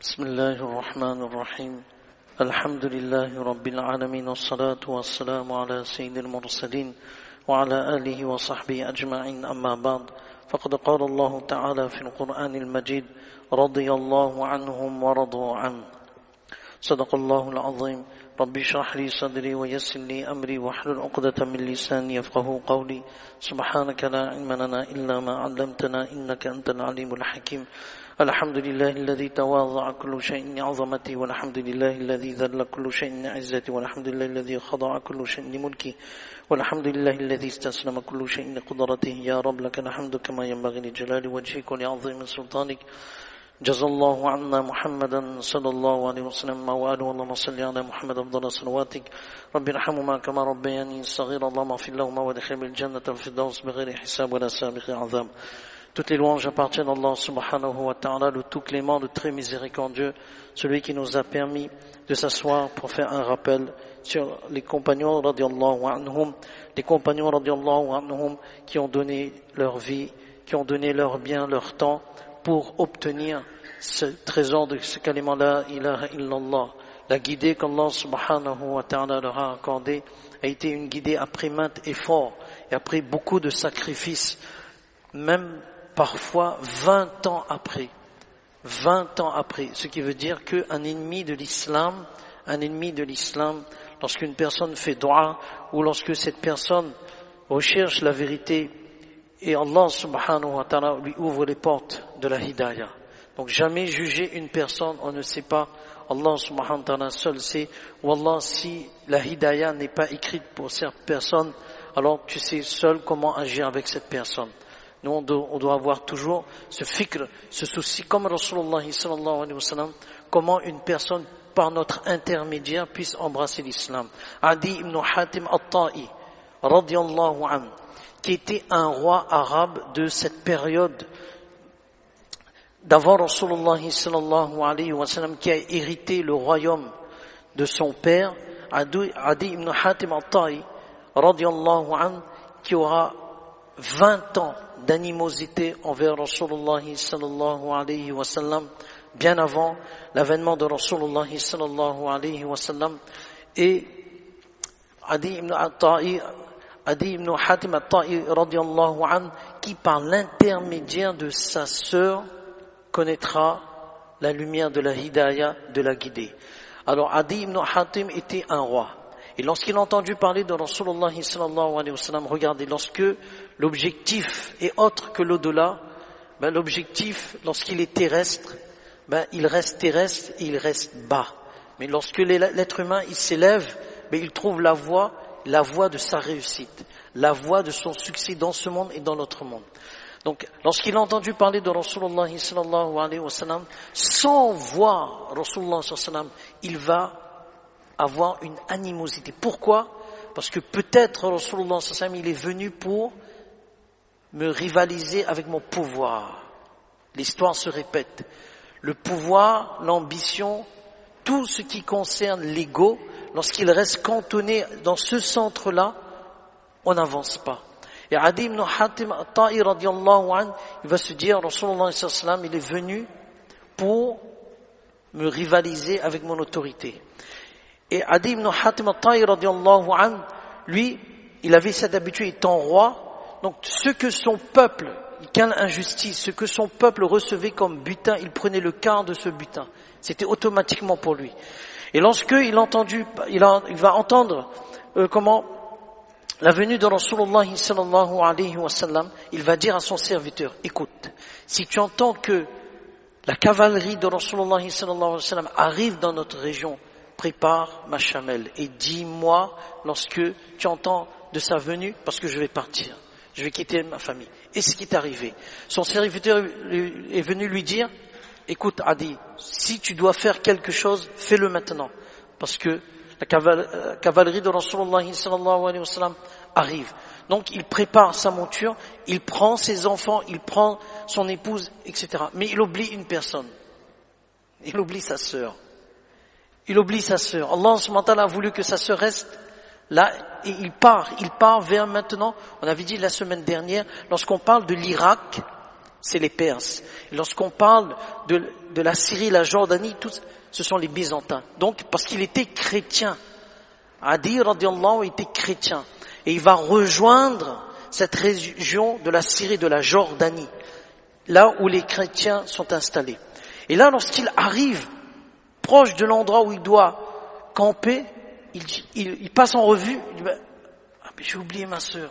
بسم الله الرحمن الرحيم الحمد لله رب العالمين والصلاة والسلام على سيد المرسلين وعلى آله وصحبه أجمعين أما بعد فقد قال الله تعالى في القرآن المجيد رضي الله عنهم ورضوا عنه صدق الله العظيم رب اشرح لي صدري ويسر لي أمري واحلل عقدة من لساني يفقهوا قولي سبحانك لا علم لنا إلا ما علمتنا إنك أنت العليم الحكيم الحمد لله الذي تواضع كل شيء عظمتي والحمد لله الذي ذل كل شيء عزتي والحمد لله الذي خضع كل شيء لملكي والحمد لله الذي استسلم كل شيء لقدرته يا رب لك الحمد كما ينبغي لجلال وجهك ولعظيم سلطانك جزا الله عنا محمدا صلى الله عليه وسلم وآله اللهم صل على محمد أفضل صلواتك رب ارحمهما كما ربياني صغيرا اللهم اغفر لهما وادخلهما الجنة الفردوس بغير حساب ولا سابق عذاب. Toutes les louanges appartiennent à Allah subhanahu wa ta'ala, le tout clément, le très miséricordieux, celui qui nous a permis de s'asseoir pour faire un rappel sur les compagnons radiyallahu anhum, les compagnons radiyallahu anhum qui ont donné leur vie, qui ont donné leur bien, leur temps pour obtenir ce trésor de ce kalima la ilaha illallah. La guidée qu'Allah subhanahu wa ta'ala leur a accordée a été une guidée après maintes efforts et après beaucoup de sacrifices, même parfois 20 ans après, ce qui veut dire qu'un ennemi de l'islam, lorsqu'une personne fait dua ou lorsque cette personne recherche la vérité et Allah subhanahu wa ta'ala lui ouvre les portes de la hidayah. Donc jamais juger une personne, on ne sait pas, Allah subhanahu wa ta'ala seul sait, Wallah, si la hidayah n'est pas écrite pour cette personne, alors tu sais seul comment agir avec cette personne. Nous, on doit avoir toujours ce fikr, ce souci, comme Rasulullah sallallahu alayhi wa sallam, comment une personne, par notre intermédiaire, puisse embrasser l'islam. Adi ibn Hatim al-Ta'i, radiyallahu anhu, qui était un roi arabe de cette période d'avant Rasulullah sallallahu alayhi wa sallam, qui a hérité le royaume de son père, Adi ibn Hatim al-Ta'i, radiyallahu anhu, qui aura 20 ans d'animosité envers Rasulullah sallallahu alayhi wa sallam, bien avant l'avènement de Rasulullah sallallahu alayhi wa sallam. Et Adi ibn Hatim al-Ta'i radiyallahu anhu, qui par l'intermédiaire de sa sœur connaîtra la lumière de la hidayah, de la guidée. Alors Adi ibn Hatim était un roi. Et lorsqu'il a entendu parler de Rasulullah sallallahu alayhi wa sallam, regardez, lorsque l'objectif est autre que l'au-delà, l'objectif, lorsqu'il est terrestre, il reste terrestre et il reste bas. Mais lorsque l'être humain, il s'élève, il trouve la voie de sa réussite, la voie de son succès dans ce monde et dans l'autre monde. Donc, lorsqu'il a entendu parler de Rasulullah sallallahu alayhi wa sallam, sans voir Rasulullah sallallahu alayhi wa sallam, il va avoir une animosité. Pourquoi? Parce que peut-être Rasulullah sallallahu alayhi wa sallam, il est venu pour me rivaliser avec mon pouvoir. L'histoire se répète. Le pouvoir, l'ambition, tout ce qui concerne l'ego, lorsqu'il reste cantonné dans ce centre-là, on n'avance pas. Et Adi ibn Hatim al-Ta'i radiyallahu anhu, il va se dire, Rasulullah sallallahu alayhi wa sallam, il est venu pour me rivaliser avec mon autorité. Et Adi ibn Hatim al-Ta'i radiyallahu anhu, lui, il avait cette habitude, étant roi, donc ce que son peuple, quelle injustice, ce que son peuple recevait comme butin, il prenait le quart de ce butin. C'était automatiquement pour lui. Et lorsqu'il va entendre la venue de Rasulullah sallallahu alayhi wa sallam, il va dire à son serviteur, écoute, si tu entends que la cavalerie de Rasulullah sallallahu alayhi wa sallam arrive dans notre région, prépare ma chamelle et dis-moi lorsque tu entends de sa venue, parce que je vais partir. Je vais quitter ma famille. Et ce qui est arrivé, son serviteur est venu lui dire, écoute Adi, si tu dois faire quelque chose, fais-le maintenant. Parce que la cavalerie de Rasulullah sallallahu alayhi wa sallam arrive. Donc il prépare sa monture, il prend ses enfants, il prend son épouse, etc. Mais il oublie une personne. Il oublie sa sœur. Allah subhanahu wa ta'ala a voulu que sa sœur reste là, et il part vers maintenant, on avait dit la semaine dernière, lorsqu'on parle de l'Irak, c'est les Perses. Et lorsqu'on parle de la Syrie, la Jordanie, ce sont les Byzantins. Donc, parce qu'il était chrétien. Adi radiallahu était chrétien. Et il va rejoindre cette région de la Syrie, de la Jordanie, là où les chrétiens sont installés. Et là, lorsqu'il arrive proche de l'endroit où il doit camper, il passe en revue, il dit, mais j'ai oublié ma sœur.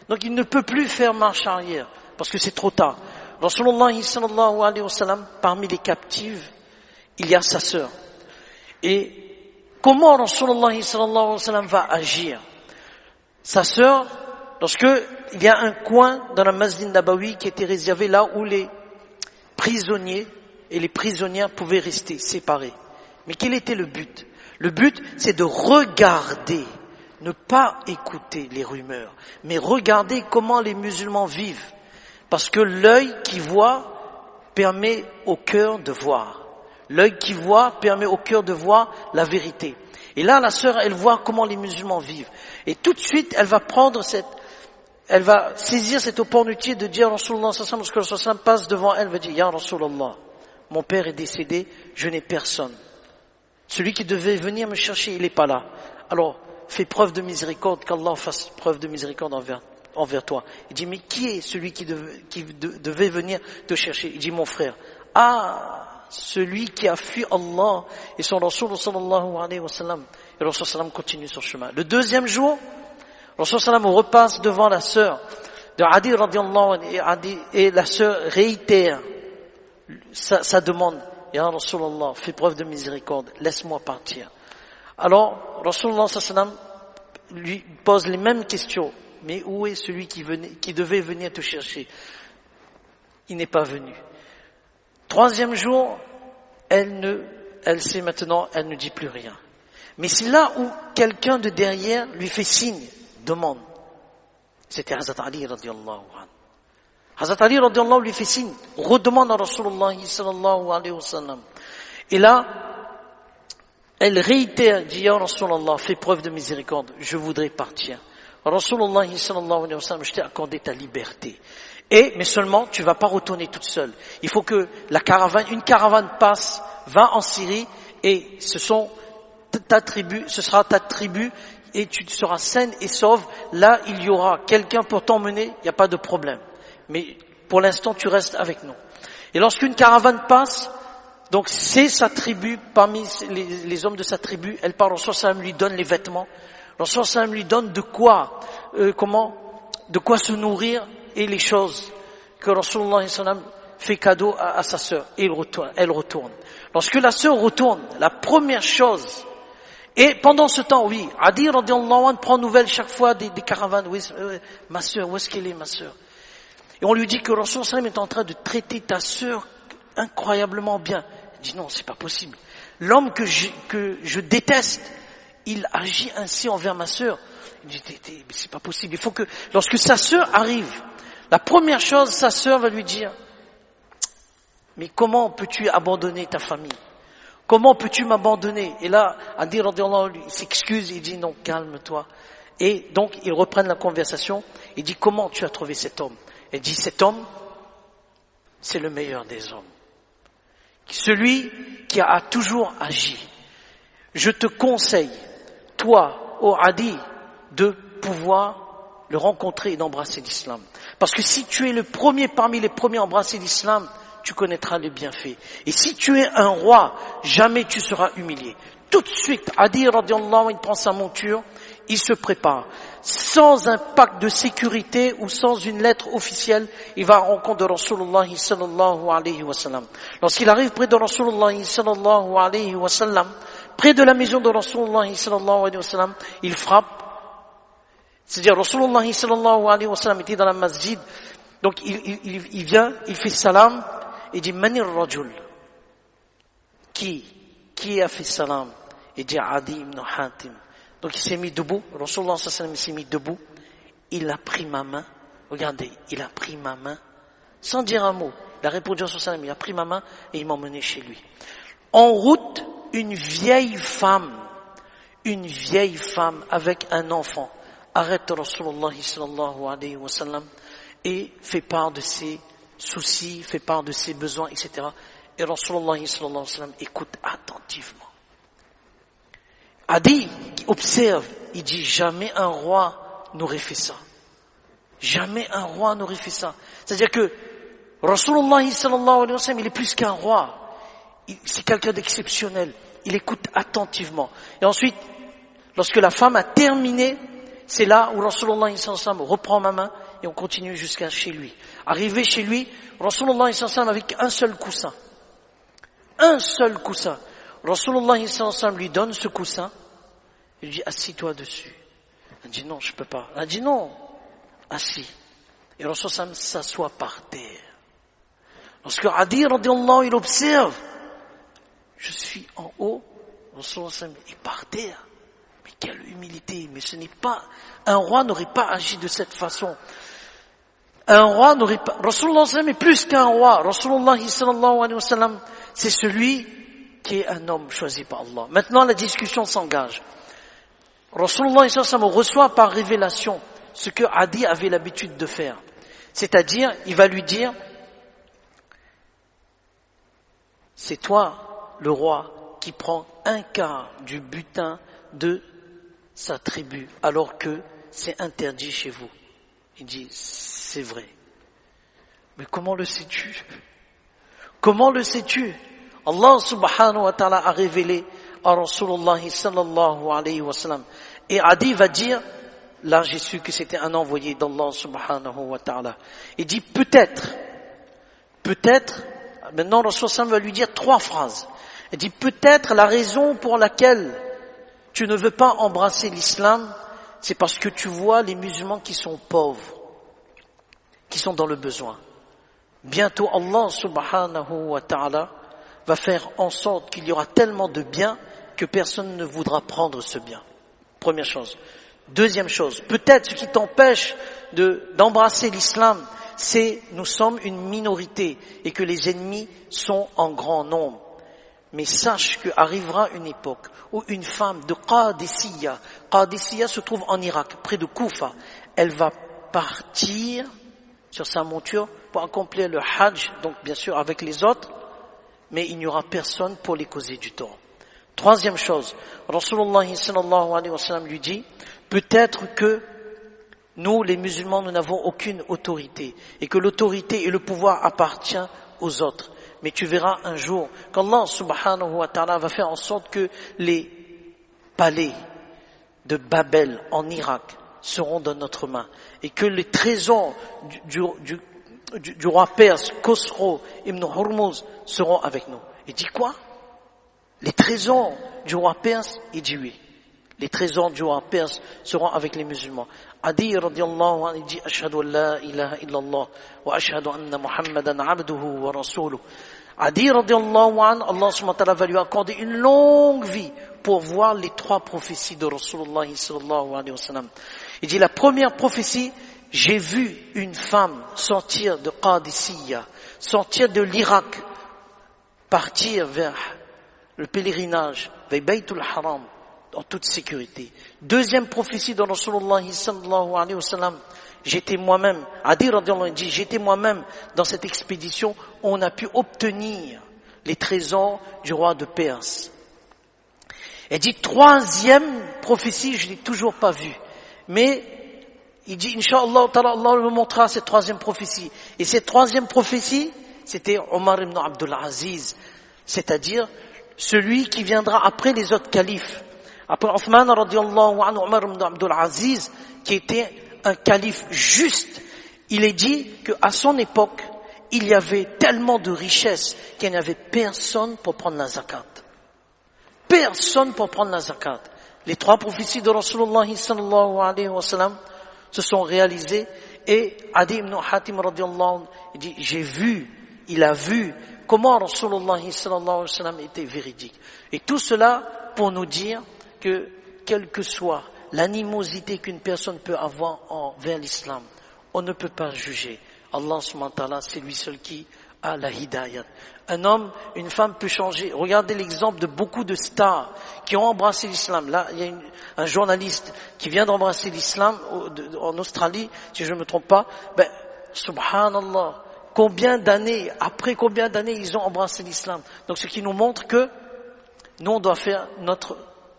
Donc il ne peut plus faire marche arrière, parce que c'est trop tard. Rasulullah sallallahu alayhi wa sallam, parmi les captives, il y a sa sœur. Et comment Rasulullah sallallahu alayhi wa sallam va agir? Sa sœur, lorsque il y a un coin dans la Masjid Nabawi qui était réservé là où les prisonniers et les prisonnières pouvaient rester séparés. Mais quel était le but? Le but, c'est de regarder, ne pas écouter les rumeurs, mais regarder comment les musulmans vivent. Parce que l'œil qui voit permet au cœur de voir. L'œil qui voit permet au cœur de voir la vérité. Et là, la sœur, elle voit comment les musulmans vivent. Et tout de suite, elle va saisir cette opportunité de dire à Rasulullah sallallahu alayhi wa sallam, lorsque Rasulullah passe devant elle, elle va dire, Ya Rasulullah, mon père est décédé, je n'ai personne. Celui qui devait venir me chercher, il n'est pas là. Alors, fais preuve de miséricorde, qu'Allah fasse preuve de miséricorde envers toi. Il dit, mais qui est celui qui devait venir te chercher? Il dit, mon frère. Ah, celui qui a fui Allah et son Rasul sallallahu alayhi wa sallam. Et le Rasul sallam continue son chemin. Le deuxième jour, le Rasul sallam repasse devant la sœur de Adi radiallahu anhu, et la sœur réitère sa demande. Ya Rasulallah, fais preuve de miséricorde, laisse-moi partir. Alors, Rasulullah sallam lui pose les mêmes questions. Mais où est celui qui devait venir te chercher? Il n'est pas venu. Troisième jour, elle sait maintenant, elle ne dit plus rien. Mais c'est là où quelqu'un de derrière lui fait signe, demande. C'était Hazrat Ali radiallahu anhu. Hazrat Ali radiallahu anhu lui fait signe, redemande à Rasulullah sallallahu alayhi wa sallam. Et là, elle réitère, dit, Ya Rasulullah, fais preuve de miséricorde, je voudrais partir. Rasulullah sallallahu alayhi wa sallam, je t'ai accordé ta liberté. Mais seulement, tu vas pas retourner toute seule. Il faut que une caravane passe, va en Syrie, et ce sera ta tribu, et tu seras saine et sauve. Là, il y aura quelqu'un pour t'emmener, il n'y a pas de problème. Mais pour l'instant, tu restes avec nous. Et lorsqu'une caravane passe, donc c'est sa tribu, parmi les hommes de sa tribu, elle part, Rasul sallam lui donne les vêtements, Rasul sallam lui donne de quoi se nourrir et les choses que Rasulullah sallam fait cadeau à sa sœur. Et elle retourne. Lorsque la sœur retourne, la première chose, et pendant ce temps, oui, Adi radiallahu anhu prend nouvelle chaque fois des caravanes. Oui, ma sœur, où est-ce qu'elle est, ma sœur? Et on lui dit que Rasul sallam est en train de traiter ta sœur incroyablement bien. Il dit non, c'est pas possible. L'homme que je déteste, il agit ainsi envers ma sœur. Il dit, mais c'est pas possible. Il faut que, lorsque sa sœur arrive, la première chose, sa sœur va lui dire, mais comment peux-tu abandonner ta famille? Comment peux-tu m'abandonner? Et là, Adi radiallahu anhu, il s'excuse, il dit non, calme-toi. Et donc, ils reprennent la conversation. Il dit, comment tu as trouvé cet homme? Elle dit, cet homme, c'est le meilleur des hommes. Celui qui a toujours agi. Je te conseille, toi, ô Adi, de pouvoir le rencontrer et d'embrasser l'islam. Parce que si tu es le premier parmi les premiers à embrasser l'islam, tu connaîtras les bienfaits. Et si tu es un roi, jamais tu seras humilié. Tout de suite, Adi radiallahu anhu, il prend sa monture, il se prépare. Sans un pacte de sécurité ou sans une lettre officielle, il va à la rencontre de Rasulullah sallallahu alayhi wa sallam. Lorsqu'il arrive près de Rasulullah sallallahu alayhi wa sallam, près de la maison de Rasulullah sallallahu alayhi wa sallam, il frappe. C'est-à-dire Rasulullah sallallahu alayhi wa sallam était dans la masjid, donc il vient, il fait salam, il dit Manir Rajul. Qui a fait salam? Il dit Adi ibn Hatim. Donc il s'est mis debout, Rasulullah sallallahu alayhi wa sallam s'est mis debout, il a pris ma main, regardez, il a pris ma main, sans dire un mot, il a répondu à sallam, il a pris ma main et il m'a emmené chez lui. En route, une vieille femme avec un enfant, arrête Rasulullah sallallahu alayhi wa sallam et fait part de ses soucis, fait part de ses besoins, etc. Et Rasulullah sallallahu alayhi wa sallam écoute attentivement. Adi observe, il dit jamais un roi n'aurait fait ça. Jamais un roi n'aurait fait ça. C'est-à-dire que Rasulullah sallallahu alayhi wa sallam, il est plus qu'un roi. C'est quelqu'un d'exceptionnel. Il écoute attentivement. Et ensuite, lorsque la femme a terminé, c'est là où Rasulullah sallallahu alayhi wa sallam reprend ma main et on continue jusqu'à chez lui. Arrivé chez lui, Rasulullah sallallahu alayhi wa sallam avec un seul coussin. Un seul coussin. Rasulullah sallallahu alayhi wa sallam lui donne ce coussin. Il lui dit, assis-toi dessus. Elle dit, non, je peux pas. Elle dit, non, assis. Et Rasulullah sallallahu alayhi wa sallam s'assoit par terre. Lorsque Adi radiallahu il observe, je suis en haut, Rasulullah sallallahu alayhi wa sallam est par terre. Mais quelle humilité, mais ce n'est pas, un roi n'aurait pas agi de cette façon. Un roi n'aurait pas, Rasulullah sallallahu alayhi wa sallam est plus qu'un roi. Rasulullah sallallahu alayhi wa sallam, c'est celui qui est un homme choisi par Allah. Maintenant, la discussion s'engage. Rasulullah sallallahu alayhi wa sallam reçoit par révélation ce que Adi avait l'habitude de faire. C'est-à-dire, il va lui dire, c'est toi, le roi, qui prend un quart du butin de sa tribu, alors que c'est interdit chez vous. Il dit, c'est vrai. Mais comment le sais-tu? Comment le sais-tu? Allah subhanahu wa ta'ala a révélé à Rasulullah sallallahu alayhi wa sallam. Et Adi va dire, là j'ai su que c'était un envoyé d'Allah subhanahu wa ta'ala. Il dit, peut-être, maintenant Rasulullah sallam va lui dire 3 phrases. Il dit, peut-être la raison pour laquelle tu ne veux pas embrasser l'islam, c'est parce que tu vois les musulmans qui sont pauvres, qui sont dans le besoin. Bientôt Allah subhanahu wa ta'ala va faire en sorte qu'il y aura tellement de bien que personne ne voudra prendre ce bien. Première chose. Deuxième chose, peut-être ce qui t'empêche d'embrasser l'islam, c'est nous sommes une minorité et que les ennemis sont en grand nombre. Mais sache qu'arrivera une époque où une femme de Qadisiyya se trouve en Irak, près de Koufa, elle va partir sur sa monture pour accomplir le Hajj, donc bien sûr avec les autres, mais il n'y aura personne pour les causer du tort. Troisième chose, Rasulullah sallallahu alayhi wa sallam lui dit, peut-être que nous, les musulmans, nous n'avons aucune autorité et que l'autorité et le pouvoir appartient aux autres. Mais tu verras un jour qu'Allah subhanahu wa ta'ala va faire en sorte que les palais de Babel en Irak seront dans notre main et que les trésors du roi perse Khosrow ibn Hormuz seront avec nous. Il dit quoi? Les trésors du roi perse? Il dit oui. Les trésors du roi perse seront avec les musulmans. Adi radiallahu anhu dit ashhadu an la ilaha illallah wa ashhadu anna Muhammadan abduhu wa rasuluh. Adi radiallahu anhu, Allah subhanahu wa ta'ala va lui accorder une longue vie pour voir les 3 prophéties de Rasulullah sallallahu alayhi wa sallam. Il dit la première prophétie, j'ai vu une femme sortir de Qadisiyya, sortir de l'Irak, partir vers le pèlerinage, vers Baytul Haram, en toute sécurité. Deuxième prophétie de Rasulullah sallallahu alayhi wa sallam, j'étais moi-même, Adi radiallahu anhu dit, j'étais moi-même dans cette expédition où on a pu obtenir les trésors du roi de Perse. Il dit, troisième prophétie, je ne l'ai toujours pas vue. Mais, il dit, Inch'Allah, Allah me montrera cette troisième prophétie. Et cette troisième prophétie, c'était Omar ibn Abdul Aziz, c'est-à-dire celui qui viendra après les autres califes. Après Othman radiallahu anhu, Omar ibn Abdul Aziz, qui était un calife juste, il est dit qu'à son époque, il y avait tellement de richesses qu'il n'y avait personne pour prendre la zakat. Personne pour prendre la zakat. Les 3 prophéties de Rasulullah sallallahu alayhi wa sallam se sont réalisées et Adi ibn Hatim radiallahu anhu, il dit, il a vu comment Rasulullah sallallahu alayhi wa sallam était véridique. Et tout cela pour nous dire que quelle que soit l'animosité qu'une personne peut avoir envers l'islam, on ne peut pas juger. Allah subhanahu wa ta'ala, c'est lui seul qui a la hidayat. Un homme, une femme peut changer. Regardez l'exemple de beaucoup de stars qui ont embrassé l'islam. Là, il y a un journaliste qui vient d'embrasser l'islam en Australie, si je ne me trompe pas. Subhanallah, après combien d'années ils ont embrassé l'islam. Donc ce qui nous montre que nous on doit faire notre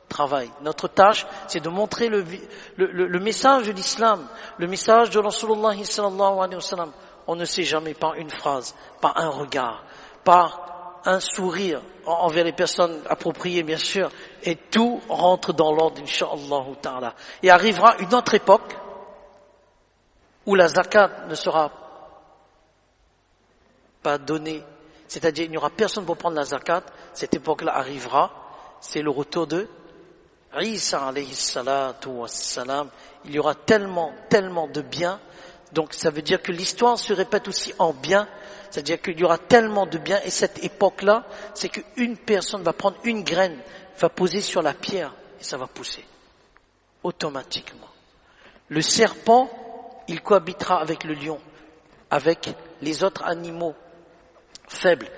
travail. Notre tâche, c'est de montrer le message de l'islam, le message de Rasulullah sallallahu alayhi wa sallam. On ne sait jamais par une phrase, par un regard, par un sourire envers les personnes appropriées bien sûr, et tout rentre dans l'ordre, incha'Allah ta'ala. Et arrivera une autre époque où la zakat ne sera pas donnée, c'est-à-dire il n'y aura personne pour prendre la zakat. Cette époque-là arrivera, c'est le retour de Isa alayhi salatu wassalam. Il y aura tellement de bien. Donc ça veut dire que l'histoire se répète aussi en bien, c'est-à-dire qu'il y aura tellement de bien, et cette époque-là, c'est qu'une personne va prendre une graine, va poser sur la pierre, et ça va pousser, automatiquement. Le serpent, il cohabitera avec le lion, avec les autres animaux faibles.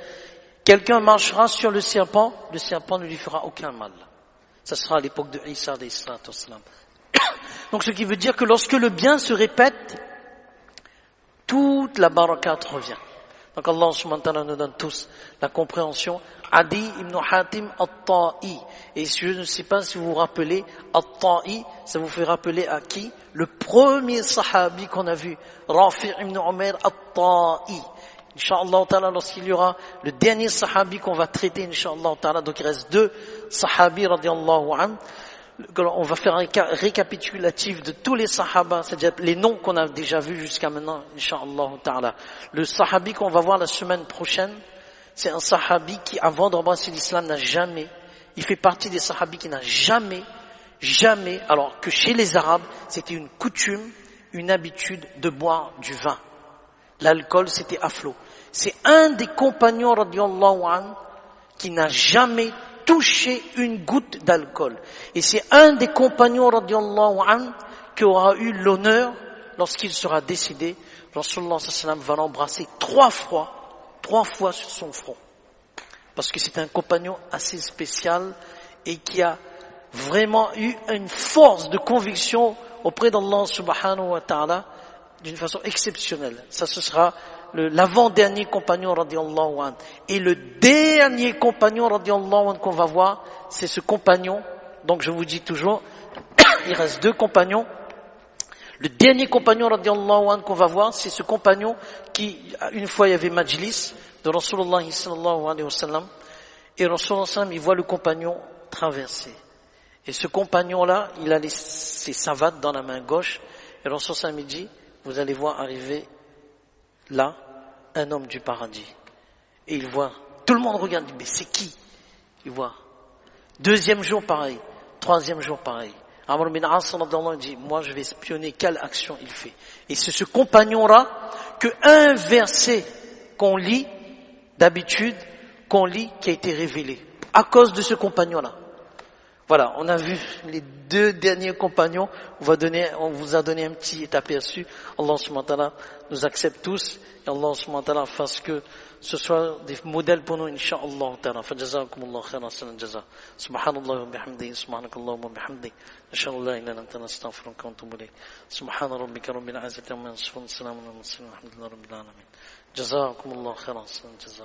Quelqu'un marchera sur le serpent ne lui fera aucun mal. Ça sera à l'époque de Isa alayhi salatu wassalam. Donc ce qui veut dire que lorsque le bien se répète, toute la barakat revient. Donc Allah subhanahu wa ta'ala nous donne tous la compréhension. Adi ibn Hatim At-Ta'i. Et je ne sais pas si vous vous rappelez, At-Ta'i, ça vous fait rappeler à qui? Le premier sahabi qu'on a vu, Rafi' ibn Umair At-Ta'i. Inch'Allah ta'ala, lorsqu'il y aura le dernier sahabi qu'on va traiter, Inch'Allah ta'ala, donc il reste 2 sahabis radiallahu anhu. On va faire un récapitulatif de tous les sahaba, c'est-à-dire les noms qu'on a déjà vus jusqu'à maintenant, Inch'Allah ta'ala. Le sahabi qu'on va voir la semaine prochaine, c'est un sahabi qui, avant d'embrasser l'islam, il fait partie des sahabis qui n'a jamais, alors que chez les Arabes, c'était une coutume, une habitude de boire du vin. L'alcool, c'était à flot. C'est un des compagnons, radiallahu anhu, qui n'a jamais touché une goutte d'alcool. Et c'est un des compagnons, radiallahu anhu, qui aura eu l'honneur, lorsqu'il sera décédé, Rasulullah sallallahu alayhi wa sallam va l'embrasser 3 fois sur son front. Parce que c'est un compagnon assez spécial et qui a vraiment eu une force de conviction auprès d'Allah subhanahu wa ta'ala d'une façon exceptionnelle. Ça, ce sera l'avant-dernier compagnon radiallahu anhu. Et le dernier compagnon radiallahu anhu qu'on va voir, c'est ce compagnon. Donc je vous dis toujours, il reste 2 compagnons. Le dernier compagnon radiallahu anhu qu'on va voir, c'est ce compagnon qui, une fois il y avait majlis de Rasulullah sallallahu alayhi wa sallam, et Rasulullah sallallahu alayhi wa sallam, il voit le compagnon traverser. Et ce compagnon-là, il a ses savates dans la main gauche, et Rasulullah sallallahu alayhi wa sallam, il dit, vous allez voir arriver là un homme du paradis. Et il voit, tout le monde regarde, mais c'est qui? Il voit. 2e jour pareil, 3e jour pareil. Amr bin As dit, moi je vais espionner quelle action il fait. Et c'est ce compagnon-là que un verset qu'on lit, d'habitude, qui a été révélé. À cause de ce compagnon-là. Voilà, on a vu les 2 derniers compagnons. On vous a donné un petit aperçu. Allah subhanahu wa ta'ala nous accepte tous. Et Allah subhanahu wa ta'ala fasse que ce soit des modèles pour nous, incha'Allah ta'ala. Fajazakumullah khairan sanan jaza. Subhanallah wa bihamdihi, subhanakallah wa bihamdihi. Ashhadu an la ilaha illa anta astaghfiruka wa atubu ilayk. Subhana rabbika rabbil izzati amma yasifun, salamun alal mursalin, walhamdulillahi rabbil alamin. Jazakumullah khairan sanan jaza.